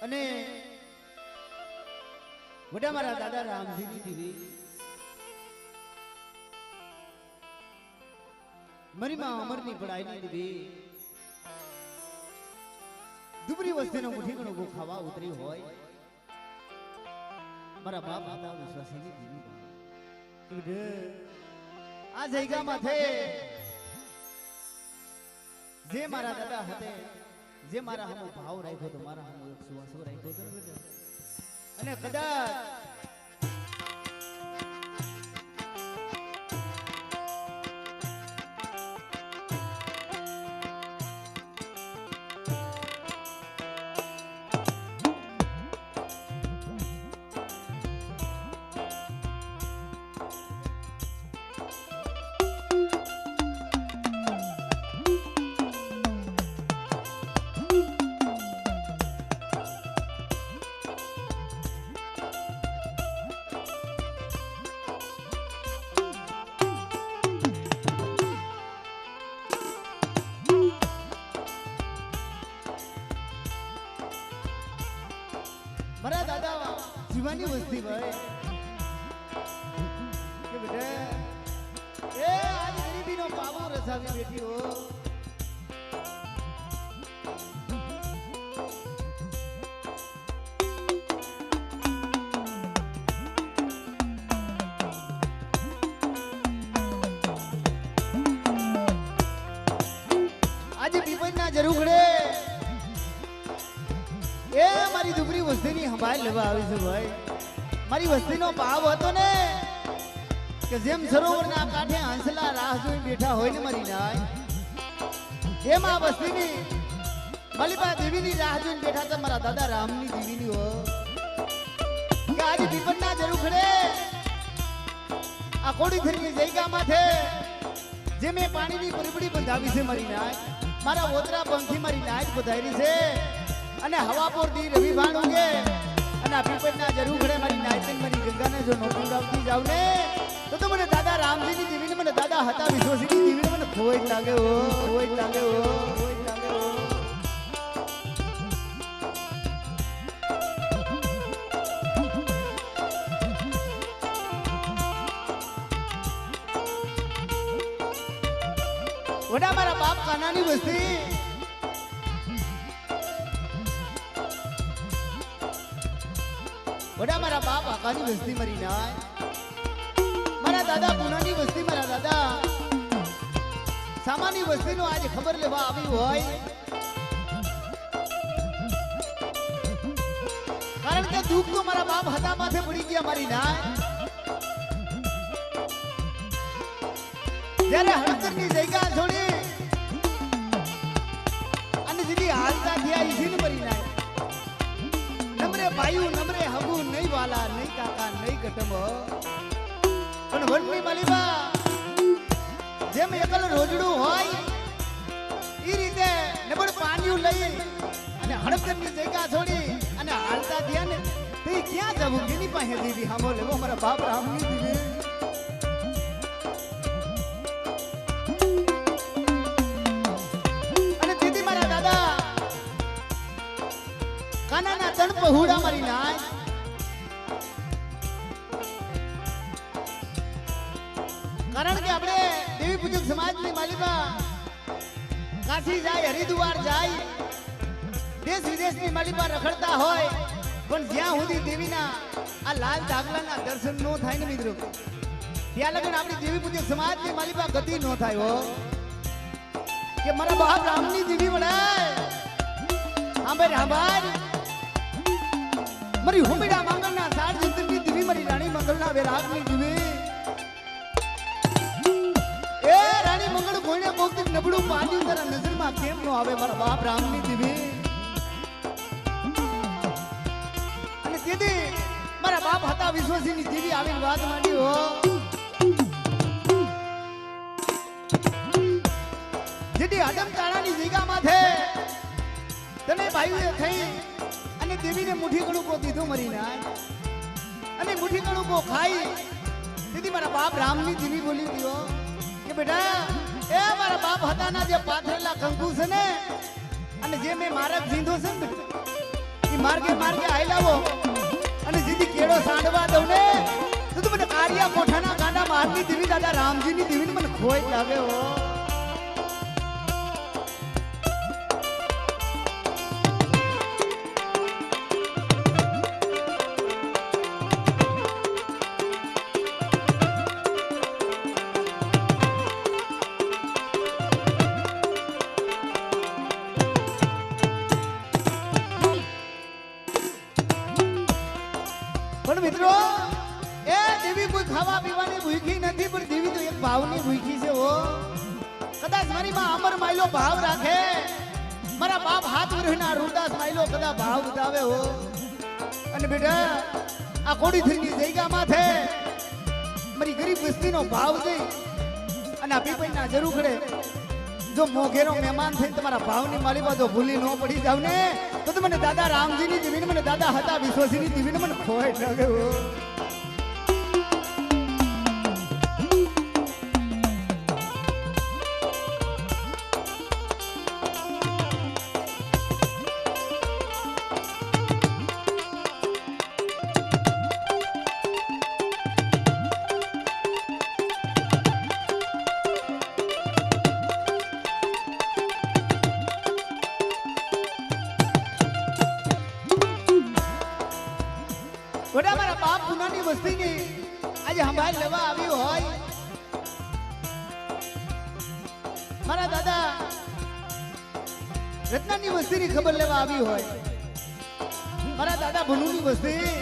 અને વડા મારા દાદા રામજીની દીવી મારી માં અમરની પડાઈની દીવી દુબરી વસ્તીનો મુઠ્ઠી ઘણો ગો ખાવા ઉતરી હોય મારા બાપ માતા વિશ્વાસીની દીવી આ જગ્યામાં થે જે મારા દાદા હતા જે મારા હમો ભાવ રાખ્યો તો મારા હમો એક સુવાસો રાખ્યો તો બેટા અને કદાચ મારા દાદા જીવાની વસ્તી ભાઈ કે બેટા એ આજ ગરીબીનો પાવો રસાવી બેઠી હો આજે પીપળના જરૂખડે એ મારી દુબરી વસ્તીની સંભાળ લેવા આવી છું ભાઈ મારી વસ્તીનો ભાવ હતો ને કે જેમ સરોવરના કાંઠે હંસલા રાહ જોઈ બેઠા હોય ને મારી નાય એમ આ વસ્તીની મલિબા દેવીની રાહ જોઈને બેઠા હતા મારા દાદા રામની દેવીની હો કે આજે પીપળના જરૂખડે આ કોડી થરીની જગ્યામાં જે મેં પાણીની પરબડી બંધાવી છે મારી નાય મારા ઓતરા પંખી મારી નાય પધારી છે અને હવાપોર દી રવિ ભાણ ઉગે અને આ પીપળના જરૂખડે મારી નાયતન મારી ગંગાને જો નોકરી આવતી જાવ ને તો મને દાદા રામજીની દેવીને મને દાદા હતા વિશ્વસીની દેવીને મને ખોઈ લાગે હો ખોઈ લાગે હો ખોઈ લાગે હો વડા મારા બાપ કાનાની વસ્તી વડા મારા બાપ આકાની વસ્તી મરી નાય મારા દાદા પુનાની વસ્તી મારા દાદા સામાની વસ્તીનો આજે ખબર લેવા આવી હોય કારણ કે દુઃખ તો મારા બાપ હતા માથે પડી ગયા મારી નાય જ્યારે હળદરની જગ્યા છોડી અને જેની હાલતા થયા ઈસીને મરી નાય નમરે ભાઈઓ નમરે હગુ નહીં વાલા નહીં કાકા નહીં કટમ પણ વનની માલીબા જેમ એકલ રોજડું હોય એ રીતે નબળ પાણીયું લઈ અને હડપની જગ્યા છોડી અને હાલતા થયા ને તે ક્યાં જવું કેની પાસે દીધી હામો લેવો મારા બાપ રામની દીધી અને દીદી મારા દાદા કાનાના તણ પહોળા મારી નાય કારણ કે આપણે દેવી પૂજક સમાજની માલિકા કાશી જાય હરિદ્વાર જાય દેશ વિદેશની માલિકા રખડતા હોય પણ જ્યાં સુધી દેવીના આ લાલ ધાગલાના દર્શન નો થાય ને મિત્રો ત્યાં લગન આપણી દેવી પૂજક સમાજની માલિકા ગતિ નો થાય હો કે મારા બાપ રામની દેવી વડાય હાંભર હાંભર મારી હુમીડા મંગલના સાર જંતરની દેવી મારી રાણી મંગલના વેરાગની દેવી એ રાણી મંગળ કોઈને કોકથી નબળું પાણી તારા નજરમાં કેમ નો આવે મારા બાપ રામની દેવી અને દીદી મારા બાપ હતા વિશ્વસીની દેવી આવીને વાત માંડી હો જેથી હડમ તાણાની જગ્યામાં છે તને ભાઈઓએ થઈ અને દેવીને મુઠ્ઠી કણુકો દીધો મરી નાય અને મુઠ્ઠી કણુકો ખાઈ દીદી મારા બાપ રામની દેવી બોલી દીધો કે બેટા એ મારા બાપ હતાના જે પાથરેલા કંકુ છે ને અને જે મેં મારક જીંધો છે ને ઈ માર્ગે માર્ગે આઈ લાવો અને જીદી કેળો સાંડવા દઉં ને તો તું મને કારિયા કોઠાના ગાંડા મારની દેવી દાદા રામજીની દેવીને મને ખોઈ લાગે હો. પણ મિત્રો એ દેવી કોઈ ખાવા પીવાની ભૂખી નથી પણ દેવી તો એક ભાવની ભૂખી છે હો. કદાચ મારી માં અમર માયલો ભાવ રાખે મારા બાપ હાથ વરહના રૂદાસ માયલો કદા ભાવ બતાવે હો. અને બેટા આ કોડી થઈની જગ્યા માથે મારી ગરીબ વસ્તીનો ભાવ દઈ અને આ પીપળના જરૂર ખડે જો મોઘેરો મહેમાન થઈને તમારા ભાવની મારી બાજુ ભૂલી ન પડી જાવ ને તો મને દાદા રામજીની દેવીને મને દાદા હતા વિશ્વજીની દેવીને મને ખોઈ લાગે હો. વડા મારા બાપ પુનાની વસ્તીની આજે સંભાળ લેવા આવ્યું હોય મારા દાદા રત્નાની વસ્તીની ખબર લેવા આવી હોય મારા દાદા ભનુની વસ્તી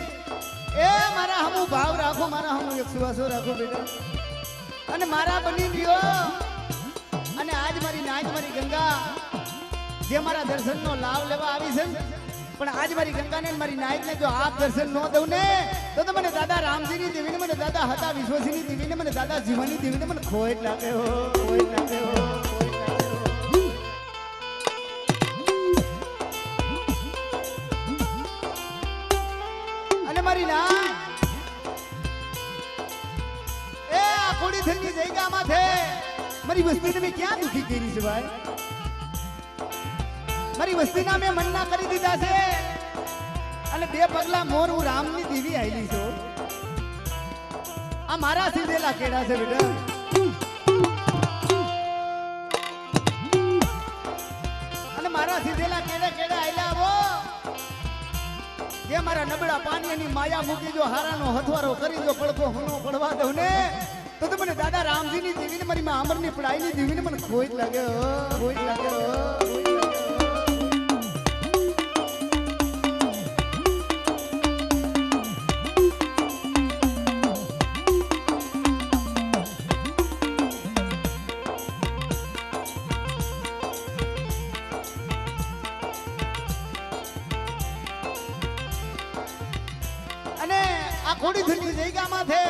એ મારા હમુ ભાવ રાખો મારા હમુ એક સુવાસો રાખો બેટા અને મારા બની ગયો અને આજ મારી નાચ મારી ગંગા જે મારા દર્શનનો લાભ લેવા આવી છે પણ આજ મારી ગંગાને મારી નાયકને જો આપ દર્શન ન દઉં ને તો મને દાદા રામજીની દેવીને મને દાદા હતા વિશ્વજીની દેવીને મને દાદા જીવનની દેવીને મને ખોઈ લાગે હો ખોઈ લાગે હો. અને મારી ના એ આ કોડી થઈની જગ્યામાં છે મારી વસ્તીને મેં ક્યાં દુખી કરી છે ભાઈ. મારી વસ્તીના મેં મન્ના કરી દીધા છે અને 2 પગલા મોર હું રામની દેવી આવેલી છું. આ મારા સીધેલા કેડા છે બેટા. અને મારા સીધેલા કેડે કેડે આયલા આવો જે મારા નબળા પાણીની માયા મૂકી જો હારાનો હથવારો કરી જો પડકો હુનો પડવા દઉં ને તો મને દાદા રામજીની દેવીને મારી માં અમરની પડાઈની દેવીને મને ખોઈ લાગે હો ખોઈ લાગે હો. અને આ કોડી થઈની જગ્યામાં છે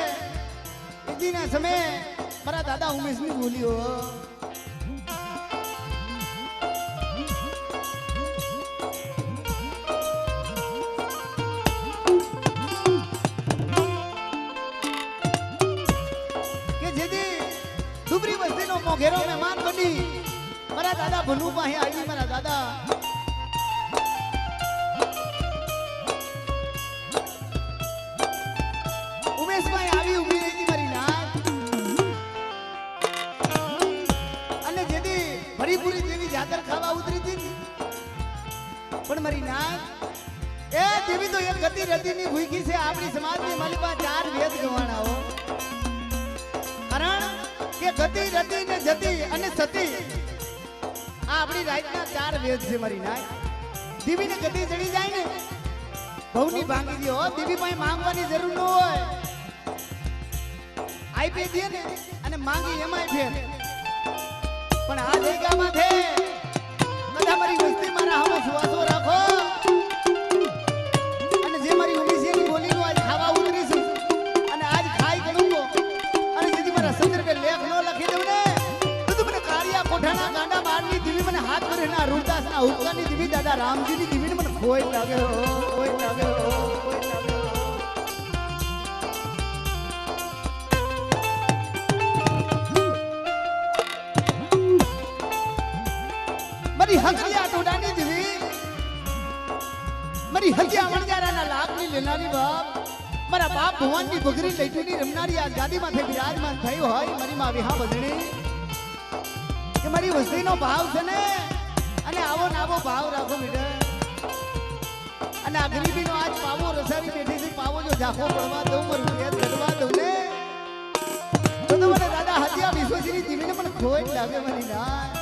એજીના સમયે મારા દાદા ઉમેશની બોલ્યો કે જેથી દુબરી વસ્તીનો મોઘેરો મહેમાન બની મારા દાદા ભનુ પાસે આવી મારા દાદા ઉમેશભાઈ આવી ઉભી રહી હતી મારી નાક અને જેથી ભરીપુરી જેવી જાતર ખાવા ઉતરી હતી પણ મારી નાક એ દેવી તો એક ગતિ રતિની ભૂખી છે આપણી સમાજની માલિકા 4 વેદ ગવાણાઓ કારણ કે ગતિ રતિ ને જતી અને સતી આ આપણી રાતના 4 વેદ છે મારી નાક. દેવીને ગતિ ચડી જાય ને ભવની ભાંગી દે હો. દેવી પાસે માંગવાની જરૂર ન હોય આઈપે દે ને અને માંગી એમાંય ફેર પણ આ જગ્યામાં છે બધા મારી વસ્તી મારા હમો સુવાસો રાખો અને જે મારી ઉમીસિયાની બોલીનું આજ ખાવા ઉતરીશું અને આજ ખાઈ ગણું અને જેથી મારા સંદર્ભે લેખ ન લખી દઉં ને તો મને કાળિયા કોઠાના ગાંડા મારની દેવી મને હાથ ભરેના રૂપદાસના હુક્કાની દેવી દાદા રામજીની દેવીને મને ખોઈ લાગે હો ખોઈ લાગે હો ખોઈ લાગે હો. મારી હકિયા ટોડાની દેવી મારી હત્યા વણજારાના લાભની લેનારી બાપ મારા બાપ ભગવાનની બગરી લઈટુની રમનારી આ ગાદીમાંથી વિરાજમાન થયો હોય મારી માં વિહા વધણી કે મારી વસ્તીનો ભાવ છે ને અને આવો ને આવો ભાવ રાખો બેટા અને આ ગરીબીનો આજ પાવો રસાવી બેઠી છે પાવો જો ઝાખો પડવા દઉં મારું પેટ ઘડવા દઉં ને તો મને દાદા હત્યા વિશ્વજીની જીવીને મને ખોટ લાગે મારી ના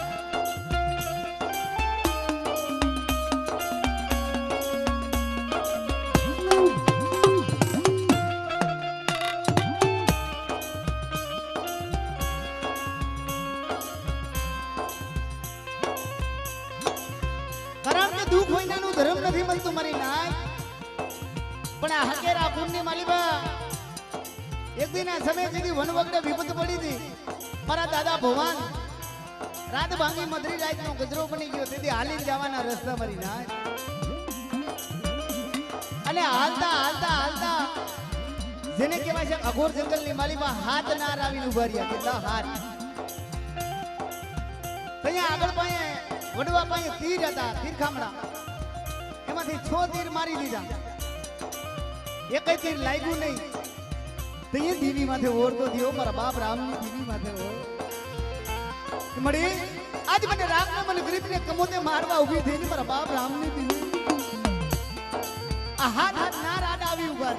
મારી નાય પણ આ હકેરા કુંડની માલીબા એક દિન આ સમય જેથી વનવગડે વિપત પડી હતી મારા દાદા ભગવાન રાત ભાંગી મધરી રાતનો ગજરો બની ગયો તેથી હાલી જવાના રસ્તા મારી નાય અને હાલતા હાલતા હાલતા જેને કહેવાય છે અઘોર જંગલની માલીમાં હાથ નાર આવીને ઉભા રહ્યા કેટલા હાથ ત્યાં આગળ પાસે વડવા પાસે તીર હતા તીર ખામડા એમાંથી 6 તીર મારી દીધા એક તીર લાગ્યું નહીં તો એ દીવી માથે ઓરતો થયો મારા બાપ રામની દીવી માથે ઓર મળી આજ મને રાગને મને ગરીબને કમોતે મારવા ઊભી થઈને મારા બાપ રામની દીવી આ હાથ હાથ ના રાડ આવી ઉભા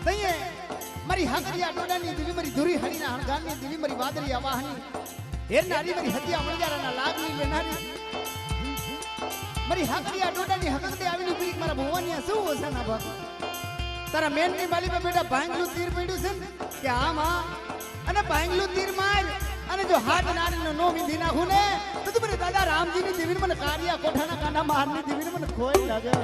તઈએ મારી હાકરિયા ડોડાની દીવી મારી ધુરી હણીના હણગારની દીવી મારી વાદળી આવાહની હેર નારી મારી હત્યા મણજારાના લાગની લેનારી મારી હાકરિયા ડોડાની હકકતે આવીને ઉભી મારા ભગવાનની શું ઓછા ના ભાગ તારા મેનની બાલીમાં બેટા ભાંગલું તીર પડ્યું છે ને કે આમ હા અને ભાંગલું તીર માર અને જો હાથ નારીનો નો વિંધી નાખું ને તો તું મને દાદા રામજીની દેવીને મને કારિયા કોઠાના કાના મારની દેવીને મને ખોઈ લાગે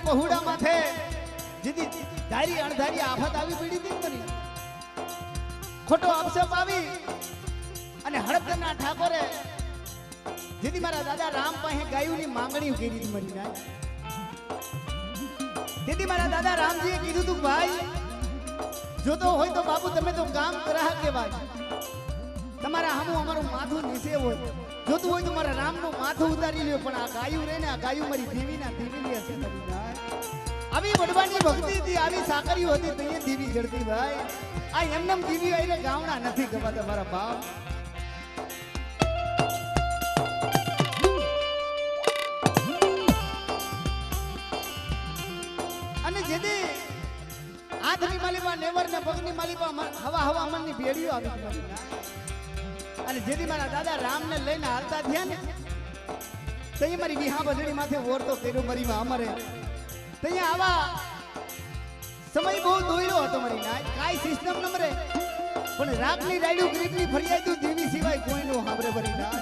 પહોડા માથે જીદી ધારી અણધારી આફત આવી પડી હતી મને ખોટો અપશપ આવી અને હડપના ઠાકોરે જીદી મારા દાદા રામ પાસે ગાયુની માંગણી કરી હતી મરી ના દીદી મારા દાદા રામજીએ કીધું તું ભાઈ જોતો હોય તો બાપુ તમે તો કામ કરા કેવાય તમારા હામું અમારું માથું નીચે હોય જોતું હોય તો મારા રામનું માથું ઉતારી લ્યો પણ આ ગાયું રે ને આ ગાયું મારી દેવીના દેવીની હશે મારી ના આવી વડવાની ભક્તિ હતી આવી સાકરીઓ હતી તો એ દેવી જડતી ભાઈ આ એમનેમ દેવી આઈને ગાવણા નથી ગવા તમારા બાપ અને જેદી હાથની માલીમાં નેવર ને પગની માલીમાં હવા હવા મનની ભેડીઓ આવી મારી ના અને જેદી મારા દાદા રામને લઈને હાલતા થયા ને તઈ મારી વિહા બજડી માથે ઓરતો કર્યો મરીમાં અમારે તઈ આવા સમય બહુ દોયલો હતો મારી ના કાઈ સિસ્ટમ નમરે પણ રાગની રાયડું ગરીબની ફરિયાદ દેવી સિવાય કોઈનું સાંભળે ભરી ના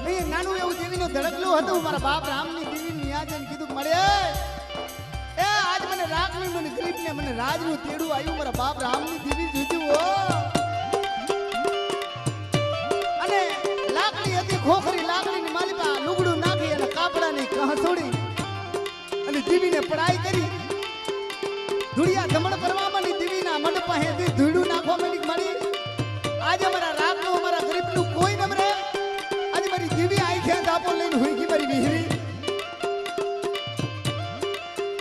અહીં નાનું એવું દેવીનો ધડકલો હતો મારા બાપ રામની દેવીની યાદ એને કીધું મળે એ આજ મને રાગની મને ગરીબને મને રાજનું તેડું આવ્યું મારા બાપ રામની દેવી જોજો ખોખરી લાકડીની માલીમાં લુગડું નાખી અને કાપડાની કાહ છોડી અને દીવીને પડાઈ કરી ધૂળિયા ધમણ કરવામાં ની દીવીના મંડપ પાસેથી ધૂળું નાખવા માંડી મળી આજે મારા રાગનું અમારા ગરીબનું કોઈ નમરે આજે મારી દીવી આંખે દાપો લઈને હોઈ ગઈ મારી વિહરી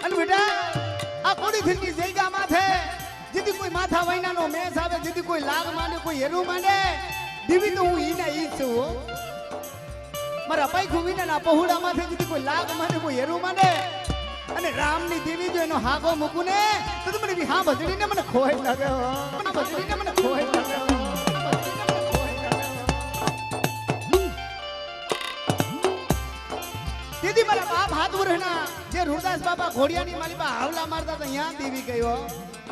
અને બેટા આ કોડી થીની જગ્યા માથે જેથી કોઈ માથા વૈનાનો મેસ આવે જેથી કોઈ લાગ માંડે કોઈ હેરું માંડે દીવી તો હું ઈના ઈ છું મારા પાઈખું વિનાના પહોળા માંથી જીતી કોઈ લાગ માંડે કોઈ હેરું માંડે અને રામની દેવી જો એનો હાગો મૂકું ને તો મને બી હા ભજડીને મને ખોય લાગે ભજડીને મને ખોય લાગે દીદી મારા બાપ હાથ ઉરહના જે રૂરદાસ બાબા ઘોડિયાની માલીમાં હાવલા મારતા હતા ત્યાં દેવી ગયો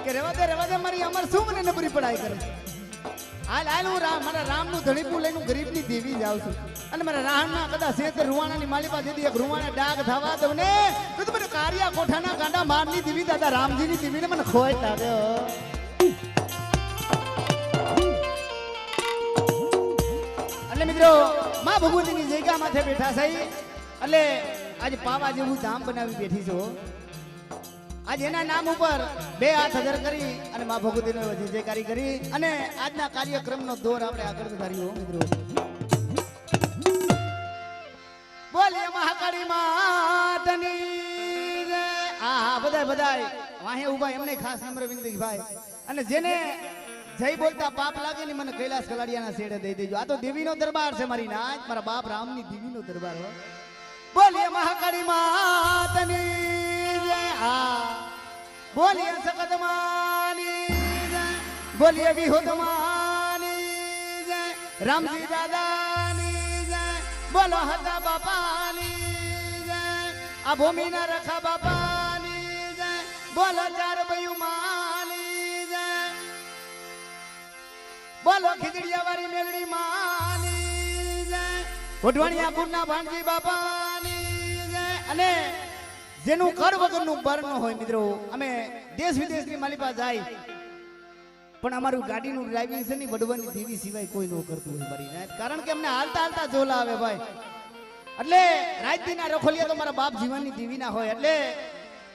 કે રેવા દે મારી અમર શું મને નબળી પડાઈ કરે હાલ હું મારા રામનું ધણીપું લઈને ગરીબની દેવી જાઉં છું અને મારા રામના કદાચ સેતર રૂવાણાની માલિપા દીધી એક રૂવાણા ડાગ થવા દઉં ને તો મને કારિયા ગાંડા કોઠાના ગાંડા મારની દીવી દાદા રામજીની દીવીને મને ખોય તાર્યો. એટલે મિત્રો માં ભગવતીની જગ્યા માથે બેઠા છે એટલે આજે પાવા જેવું ધામ બનાવી બેઠી છો. આજે એના નામ ઉપર 2 હાથ હજાર કરી અને માં ભગવતીનો જયકારી કરી અને આજના કાર્યક્રમનો દોર આપણે આગળ વધાર્યો મિત્રો. બોલે મહાકાળી માતની જય. હા બધાય વાહે ઉભા એમને ખાસ નમ્ર વિનંતી ભાઈ, અને જેને જય બોલતા પાપ લાગે ને મને કૈલાસ કલાડિયાના શેડે દઈ દેજો. આ તો દેવીનો દરબાર છે મારી નાચ, મારા બાપ રામની દેવીનો દરબાર હો. બોલે મહાકાળી માતની જય. હા બોલીએ સકદમાની જય, બોલીએ વિહોદમાની જય, રામજી દાદાની જય, બોલો હતા બાપાની જય, આ ભૂમિના રખા બાપાની જય, બોલો ચાર બયુ માની જય, બોલો ખીચડીયા વાળી મેલડી માની જય, વઢવાણિયા પુરના ભાણજી બાપાની જય. અને જેનું કર વગરનું બર ન હોય મિત્રો, અમે દેશ વિદેશની માલિપા જાય પણ અમારું ગાડીનું ડ્રાઇવિંગ છે ને વડવાની દેવી સિવાય કોઈ ન કરતું હોય મારી નાચ. કારણ કે અમને હાલતા હાલતા જોલા આવે ભાઈ. એટલે રાજદીના રખોલિયા તો મારા બાપ જીવાની દેવી ના હોય, એટલે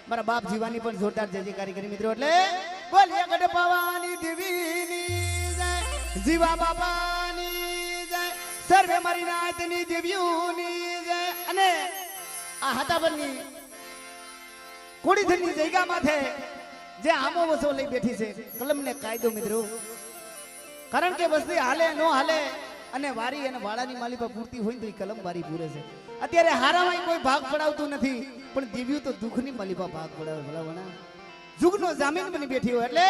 મારા બાપ જીવાની પણ જોરદાર જયકારી કરી મિત્રો. એટલે બોલીએ ગઢપાવાની દેવીની જય, જીવા બાપાની જય, સર્વે મારી નાચની દેવીઓની જય. અને આ હાથાબરની કોડીધનની જગ્યા માથે જે આમો વસો લઈ બેઠી છે કલમને કાયદો મિત્રો. કારણ કે વસ્તી હાલે નો હાલે અને વારી અને વાળાની માલિપા પૂરતી હોય તો એ કલમ વારી પૂરે છે. અત્યારે હારામાં કોઈ ભાગ પડાવતું નથી પણ દેવ્યું તો દુઃખની માલિપા ભાગ પડાવે ભલાવણા. જુગનો જામીન બની બેઠી હોય. એટલે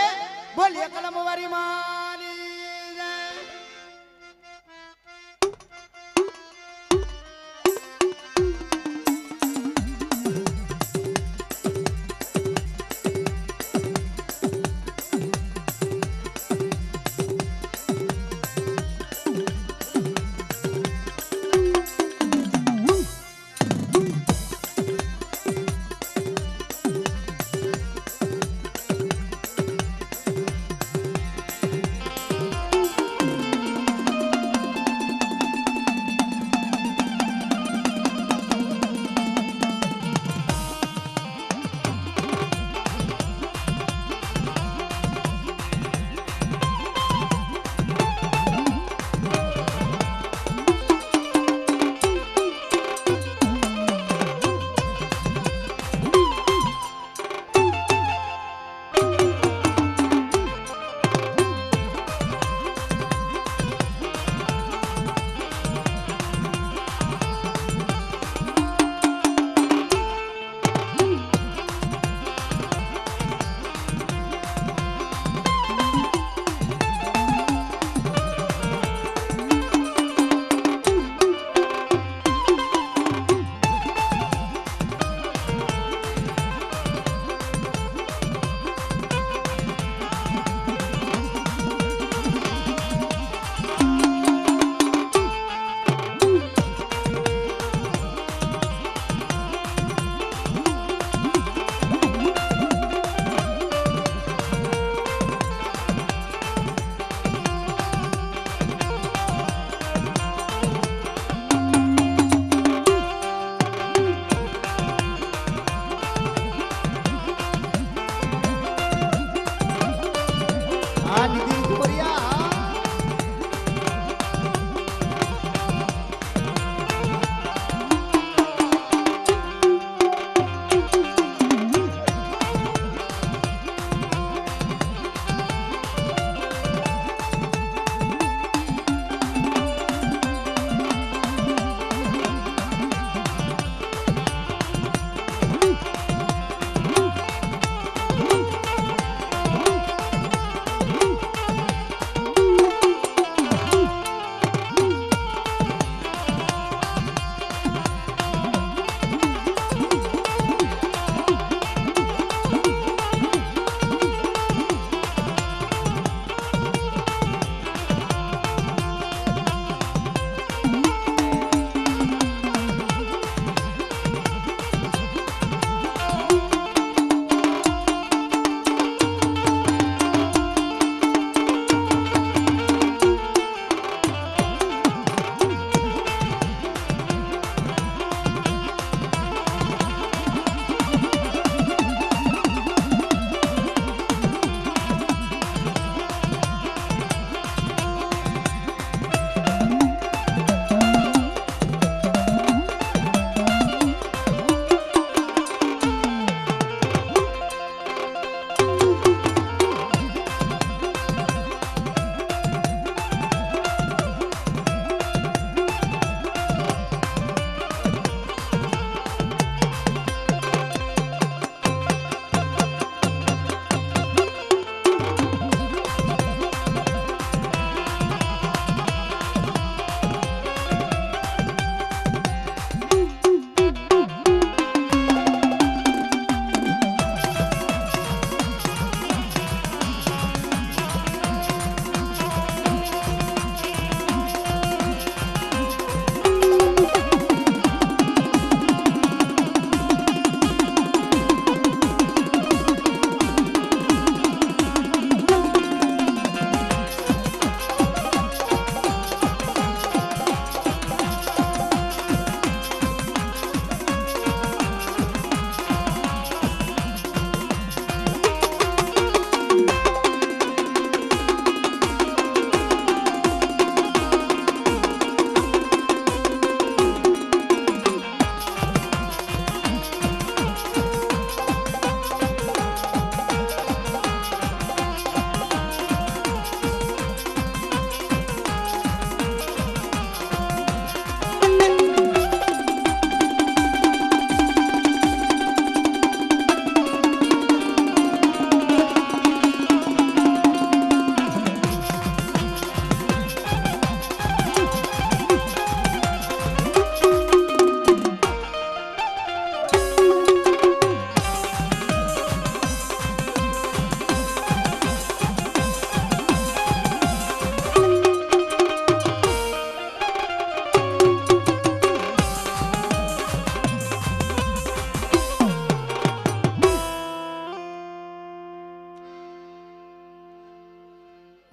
બોલીએ કલમ વારી માની જય.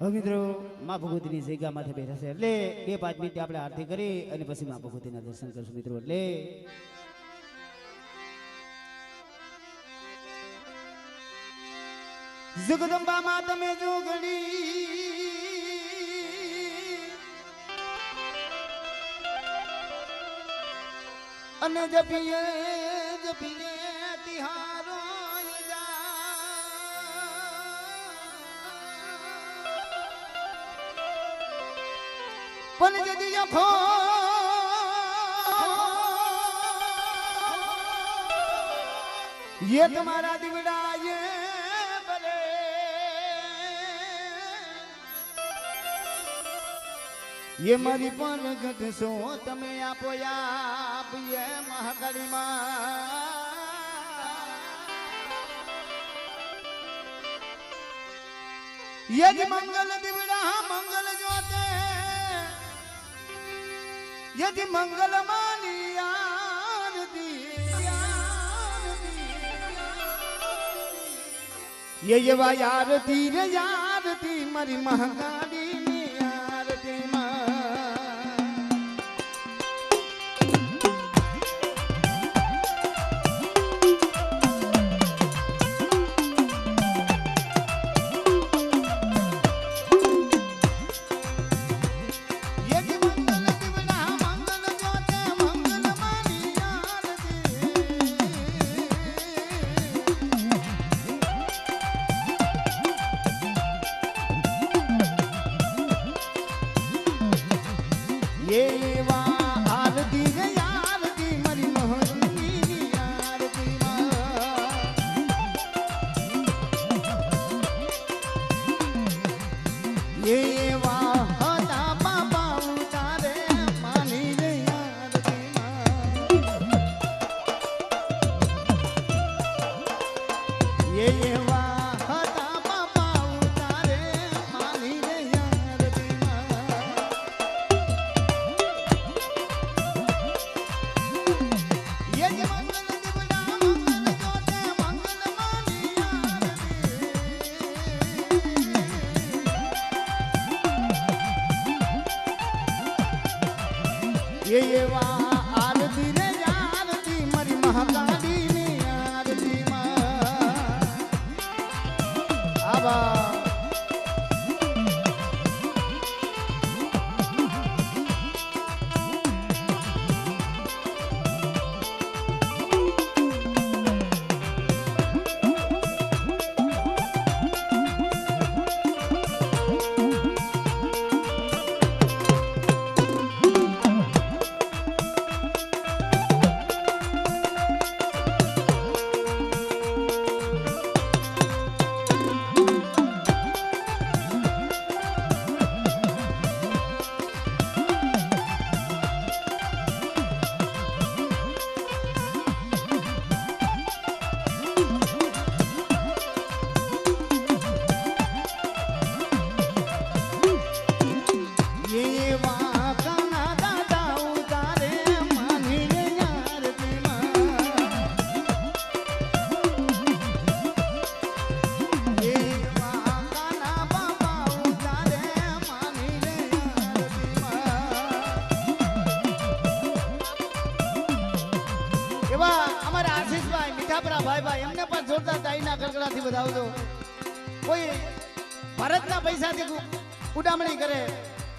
હવે મિત્રો મા ભગવતીની જગ્યા માથે બેઠા છે એટલે 2-5 મિનિટ આપણે આરતી કરી અને પછી મા ભગવતીના દર્શન કરશું મિત્રો એટલે જગદંબા માં તમે જોગણી અને જપીએ તિહારો પણ જદી અખો ये तुम्हारा दिवड़ा ये बले ये मारी पर गट सो तमे आपो आप ये महाकाली मां ये मंगल दिवड़ा मंगल जोते यदि मंगल मानी आरती ये वा आरती रे आरती मारी महाकाली ની આરતી ये वा आरती रे आरती मारी महाकाली ની આરતી માં આવા ભાઈ એમને પણ જોરદાર તાઈના કડકડાથી વધાવજો કોઈ ભારતના પૈસાથી ઉડામણી કરે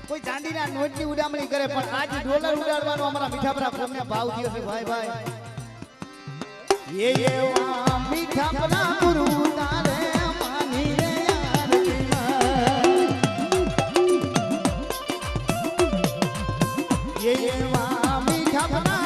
કોઈ ચાંદીના નોટની ઉડામણી કરે પણ આજ ડોલર ઉડાડવાનો અમારા મીઠાપરા કોમને ભાવ થયો છે ભાઈ ये મીઠાપરા ગુરુ તારે માની રે ये મીઠાપરા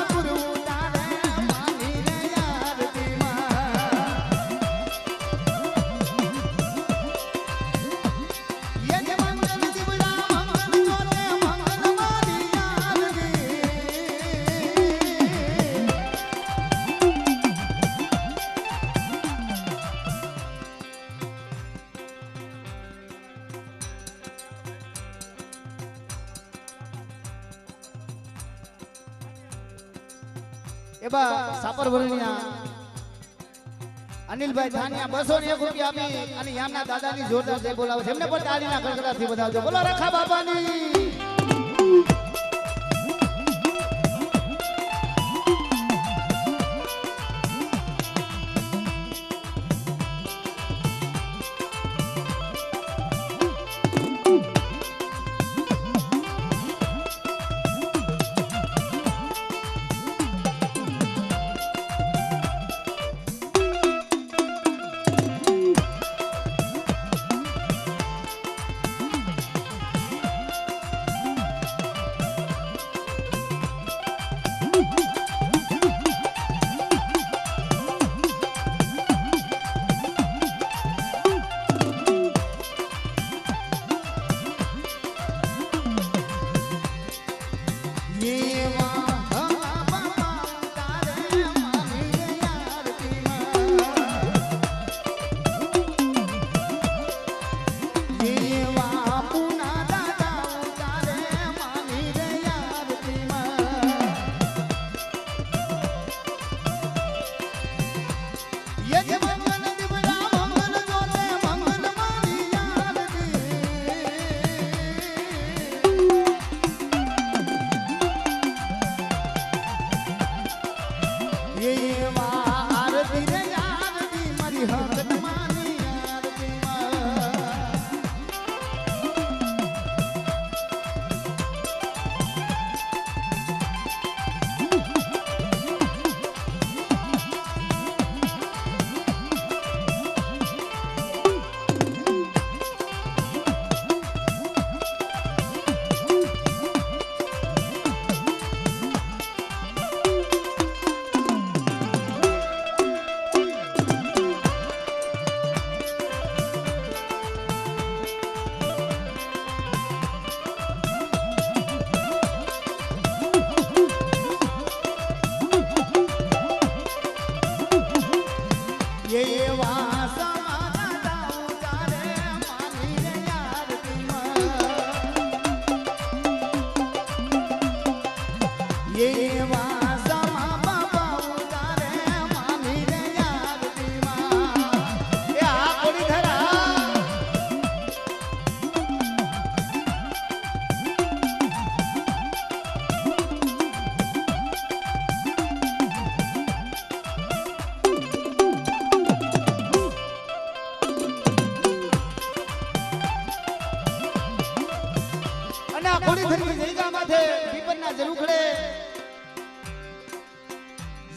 એબા સાપર વરણિયા અનિલભાઈ છાનિયા 201 રૂપિયા આપી અને યામના દાદાની જોરદાર જય બોલાવો છે. એમને પણ તાળીના ગડગડાટથી વધાવજો. બોલો રખા બાપાની.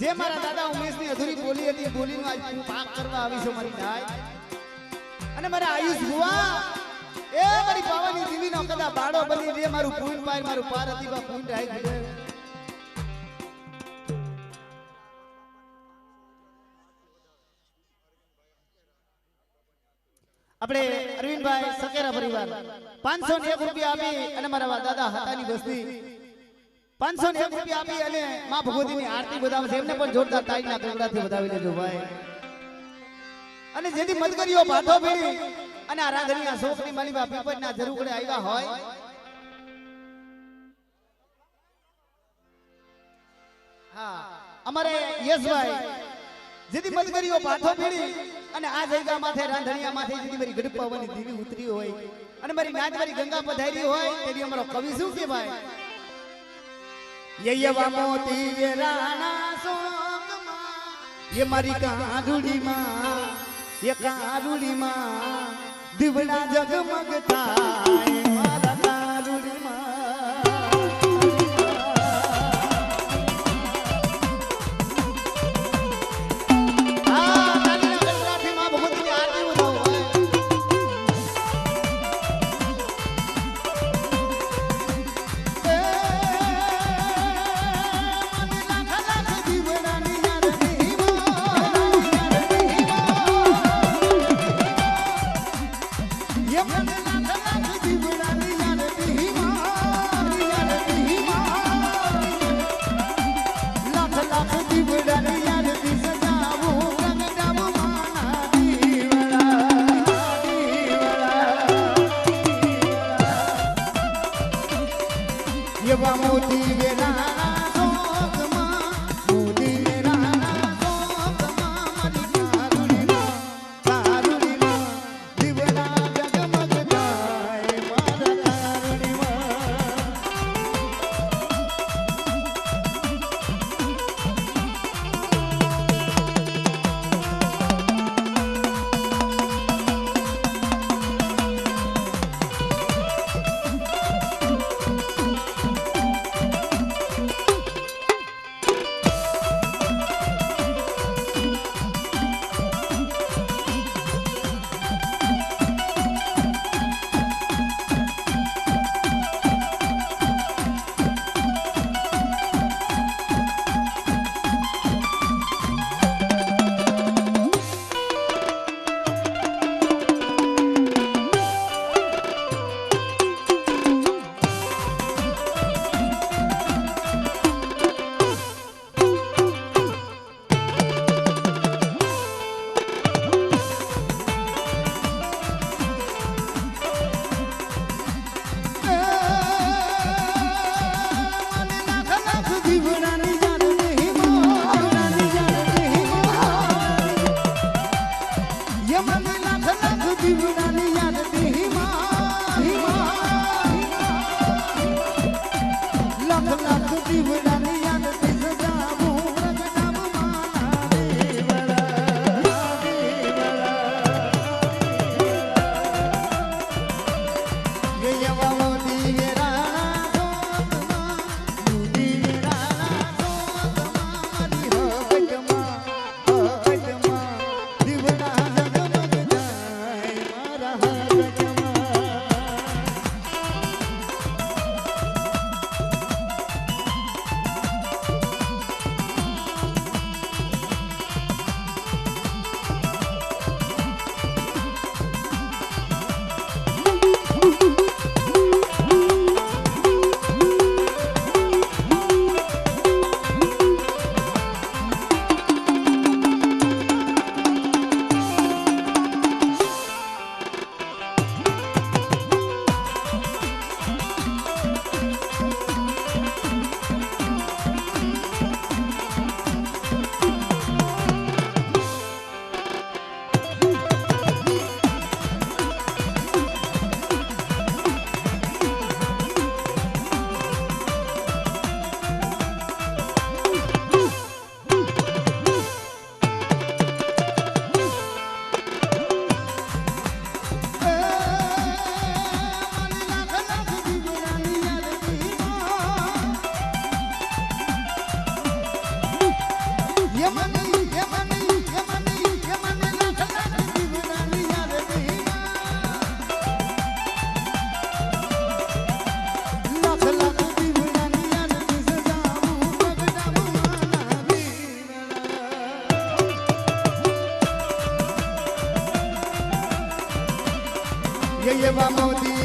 જે મારા દાદા ઉમેશની અધૂરી બોલી હતી બોલીનો આજ હું પાક કરવા આવી છું મારી નાય અને મારા આયુષ ભુવા એ મારી પાવાની દીવીનો કદા બાળો બની રે મારું પૂન પાય મારું પારતી બા પૂન રાઈ ગયે આપણે અરવિંદભાઈ સકેરા પરિવાર 501 રૂપિયા આપી અને મારા દાદા હતાની બસ્તી 501 રૂપિયા આપી અને માં ભગવતીની આરતી બતાવે છે. એમને પણ જોરદાર તાળીના ગગડાથી વધાવી લેજો ભાઈ. અને જેથી મદકરીઓ ભાઠો ભેળી અને આ રાધણીયા શોકની માલીબા પીપળના જરૂકડે આવ્યા હોય હા અમારે યશભાઈ જેથી મદકરીઓ ભાઠો ભેળી અને આ જગ્યા માથે રાંધણીયા માથે જેથી મારી ગડપાવાની દીવી ઉતરી હોય અને મારી નાચ મારી ગંગા પધારી હોય તેની અમારો કવિ શું કે ભાઈ યયવા મોતી રાણા સોગમાં ये मारी कारुड़ी मां ये कारुड़ी मां दिवड़ा जगमगता है मारा कारुड़ी ये मन लाख लाख दिवड़ा યમને લાખ લાખ દીવડાની યાદ લાખ લાખ દીવડાની યાદ સજાવું પ્રગટાવ માના એવા મોદી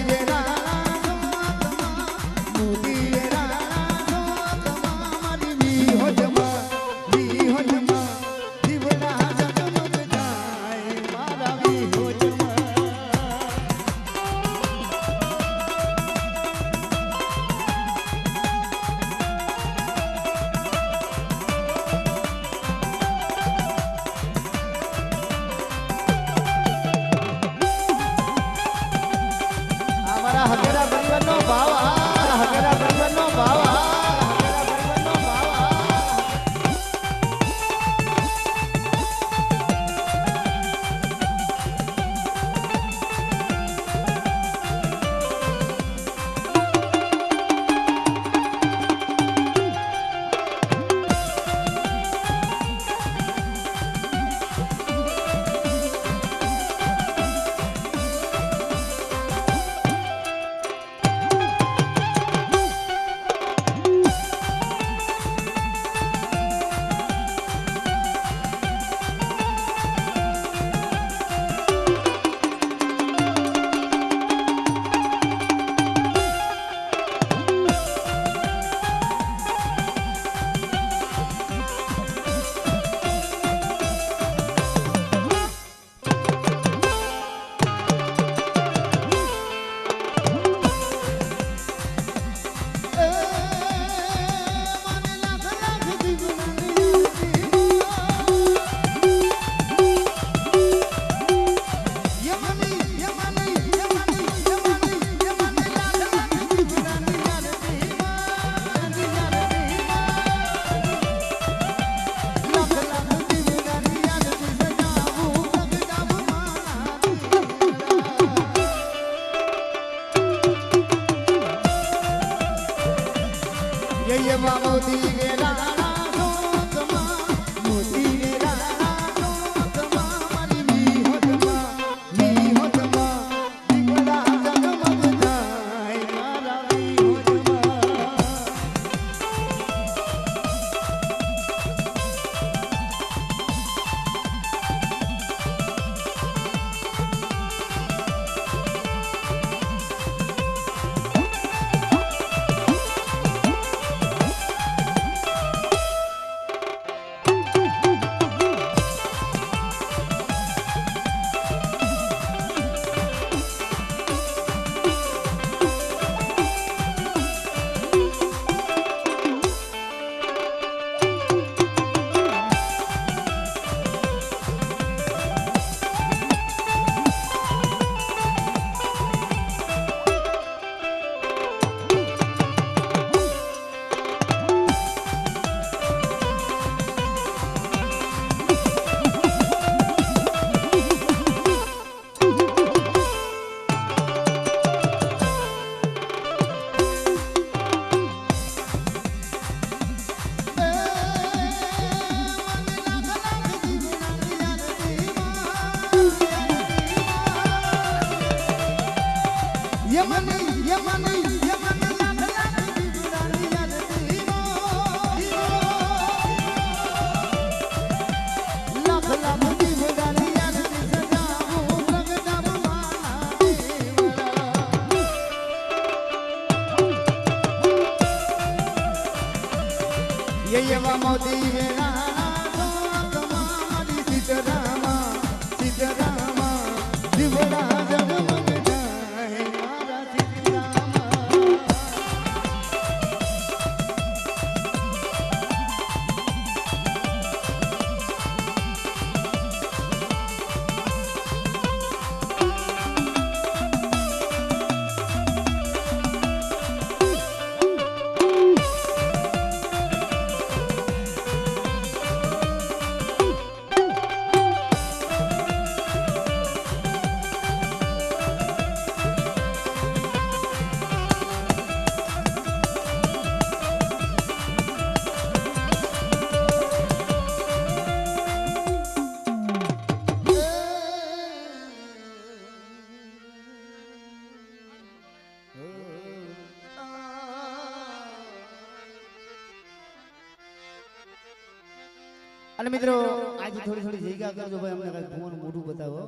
મોદી સીતરામા સીતરામા દીવડા જગમગ જાય મારા સીતરામા અને મિત્રો આજે થોડી જગ્યા કરજો ભાઈ અમને કઈ ભૂવાનું મોઢું બતાવો